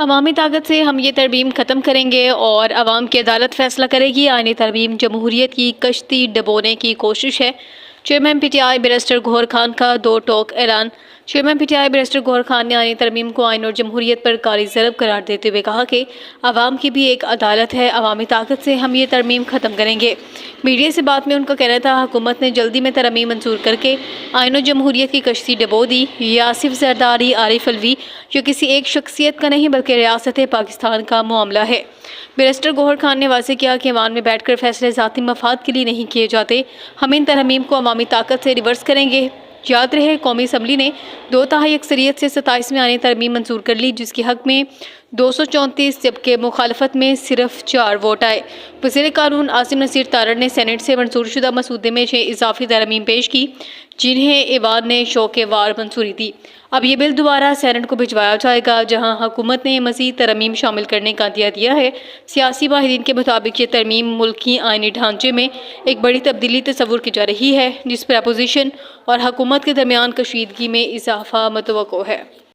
عوامی طاقت سے ہم یہ ترمیم ختم کریں گے اور عوام کی عدالت فیصلہ کرے گی۔ آئینی ترمیم جمہوریت کی کشتی ڈبونے کی کوشش ہے۔ Chairman P T I barrister Gohar Khan کا دو ٹوک اعلان۔ Chairman P T I barrister Gohar Khan نے آئینی ترمیم کو آئین اور جمہوریت پر کاری ضرب قرار دیتے ہوئے کہا کہ عوام کی بھی ایک عدالت ہے، عوامی طاقت سے ہم یہ ترمیم ختم کریں گے۔ میڈیا سے بات میں ان کا کہنا تھا، حکومت نے جلدی میں ترمیم منظور کر کے آئین و جمہوریت کی کشتی ڈبو دی۔ یہ آصف زرداری، عارف الوی جو کسی ایک شخصیت کا نہیں بلکہ ریاست پاکستان کا معاملہ ہے۔ بیرسٹر گوہر خان نے واضح کیا کہ ایوان میں بیٹھ کر فیصلے ذاتی مفاد کے لیے نہیں کیے جاتے، ہم ان ترمیم کو عوامی طاقت سے ریورس کریں گے۔ یاد رہے، قومی اسمبلی نے 2/3 اکثریت سے 27ویں آئینی ترمیم منظور کر لی، جس کے حق میں 234 جبکہ مخالفت میں صرف 4 ووٹ آئے۔ وزیر قانون عاصم نصیر تارڑ نے سینیٹ سے منظور شدہ مسودے میں 6 اضافی ترامیم پیش کی، جنہیں ایوان نے شوکہ وار منظوری دی۔ اب یہ بل دوبارہ سینیٹ کو بھجوایا جائے گا، جہاں حکومت نے مزید ترامیم شامل کرنے کا عطیہ دیا ہے۔ سیاسی ماہرین کے مطابق یہ ترمیم ملکی آئینی ڈھانچے میں ایک بڑی تبدیلی تصور کی جا رہی ہے، جس پر اپوزیشن اور حکومت کے درمیان کشیدگی میں اضافہ متوقع ہے۔